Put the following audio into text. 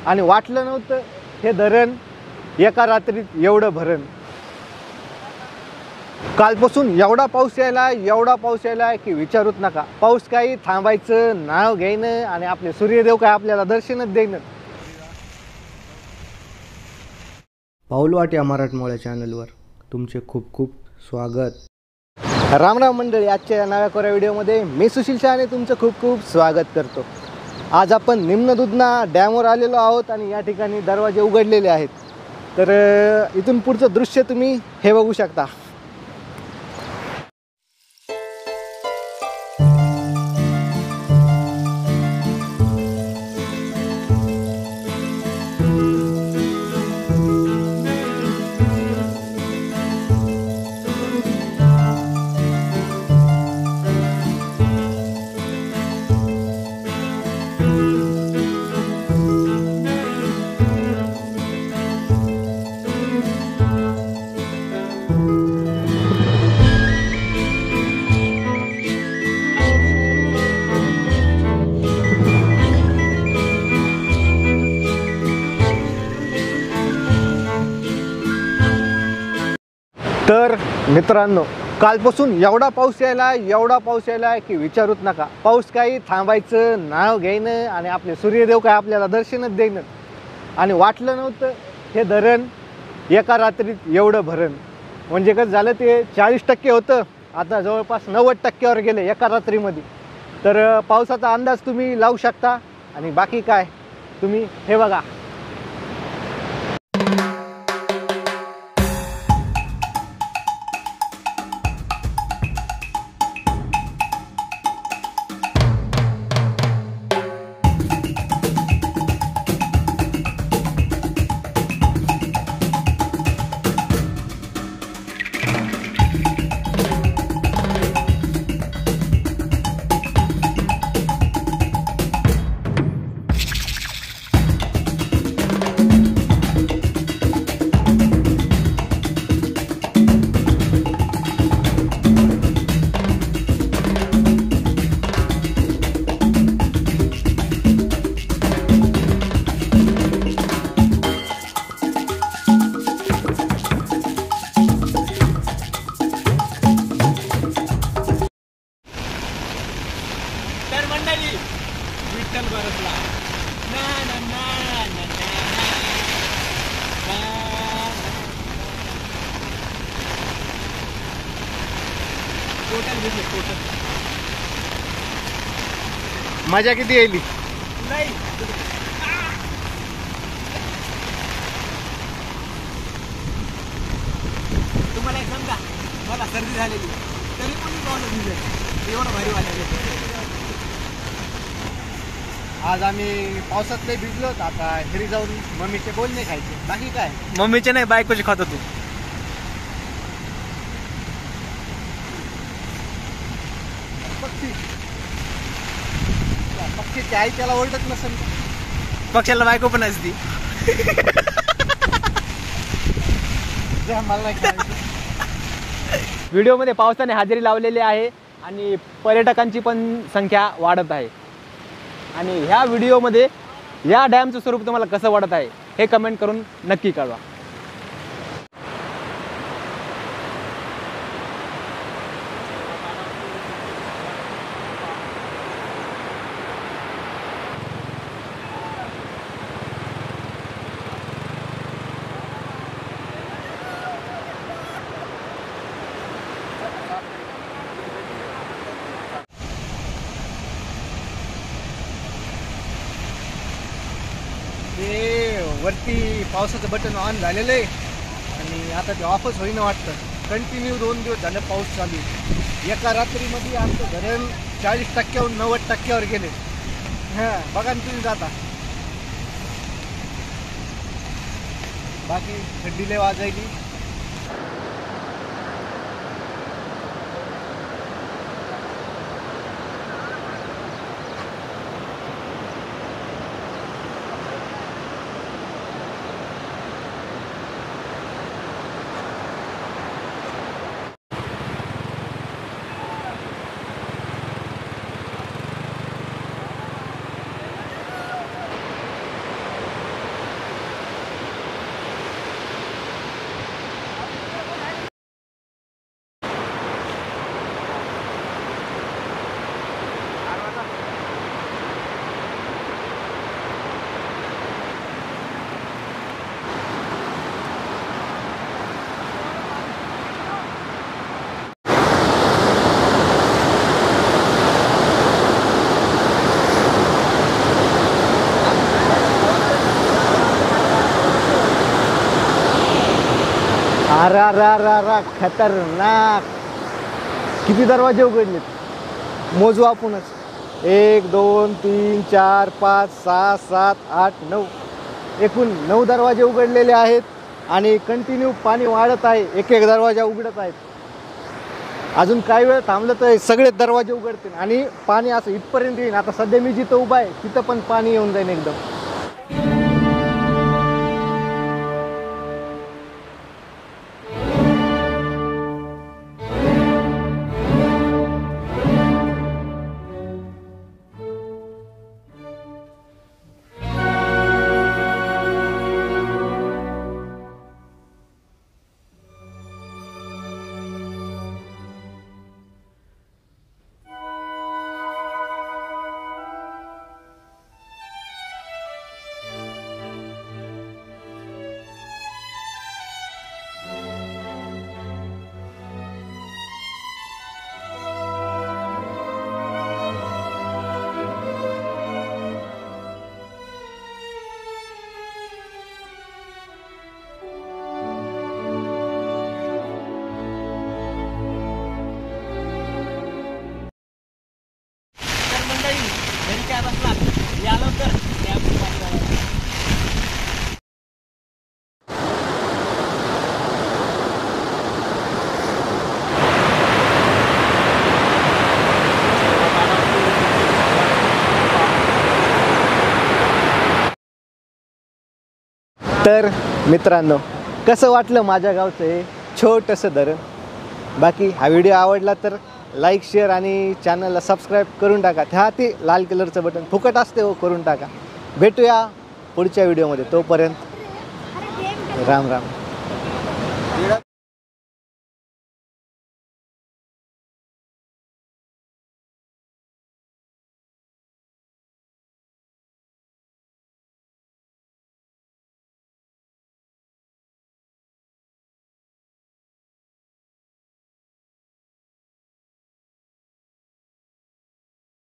आणि वाटलं नव्हतं हे धरण एका रात्रीत एवढं भरण। कालपासून एवढा पाऊस यायला की विचारूच नका। पाऊस काही थांबायचं नाव घेईन आणि आपले सूर्यदेव काय आपल्याला दर्शनच देईन। पाऊलवाट या मराठमोळ्या चॅनलवर तुमचे खूप खूप स्वागत। राम राम मंडळी, आजच्या या नव्या कोऱ्या व्हिडिओमध्ये मी सुशील शहाणे तुमचं खूप खूप स्वागत करतो। आज आपण निम्न दुधना डॅमवर आलेलो आहोत आणि या ठिकाणी दरवाजे उघडलेले आहेत। तर इथून पुढचं दृश्य तुम्ही हे बघू शकता। तर मित्रांनो, कालपासून एवढा पाऊस यायला की विचारूच नका। पाऊस काही थांबायचं नाव घेईन आणि आपले सूर्यदेव काय आपल्याला दर्शनच देईन। आणि वाटलं नव्हतं हे धरण एका रात्रीत एवढं भरण। म्हणजे कसं झालं, ते 40% होतं, आता जवळपास 90%वर गेले एका रात्रीमध्ये। तर पावसाचा अंदाज तुम्ही लावू शकता। आणि बाकी काय तुम्ही हे बघा। विठ्ठल बरसला ना ना ना ना टोटल घेतले टोटल। मजा किती यायली नाही। तुम्हाला एक समजा, मला सर्दी झालेली तरी पण मी पावलं भिजले, एवढं भारी वाटलं। आज आम्ही पावसात लय भिजलो। आता घरी जाऊन मम्मीचे बोलणे खायचे, बाकी काय। मम्मीचे नाही, बायकोचे खात होतो। पक्षी आई त्याला ओरडत नसेल, पक्षाला बायको पण असती। मला व्हिडिओमध्ये पावसाने हजेरी लावलेली आहे आणि पर्यटकांची पण संख्या वाढत आहे। आणि ह्या व्हिडिओमध्ये या डॅमचं स्वरूप तुम्हाला कसं वाटत आहे हे कमेंट करून नक्की कळवा। ते वरती पावसाचं बटन ऑन झालेलं आहे आणि आता ते ऑफच होईना वाटतं। कंटिन्यू 2 दिवस झाले पाऊस चालू आहे। एका रात्रीमध्ये आमचं धरण 40%हून 90%वर गेले। हां, बघा ना तुम्ही जाता। बाकी थंडीले वाजायली। अरे अरे अरे अरे खतरनाक. किती दरवाजे उघडलेत मोजू आपणच. 1 2 3 4 5 6 7 8 9 एकूण 9 दरवाजे उघडलेले आहेत आणि कंटिन्यू पाणी वाढत आहे. एक एक दरवाजा उघडत आहेत. अजून काही वेळ थांबलं तर सगळे दरवाजे उघडतील आणि पाणी असं इथपर्यंत येईल. आता सध्या मी जिथं उभा आहे तिथं पण पाणी येऊन जाईल एकदम. तर मित्रांनो, कसं वाटलं माझ्या गावचं हे छोटंसं धरण. बाकी हा व्हिडिओ आवडला तर लाईक शेअर आणि चॅनलला सबस्क्राईब करून टाका. त्या ते लाल कलरचं बटन फुकट असते हो, करून टाका. भेटूया पुढच्या व्हिडिओमध्ये. तोपर्यंत राम राम.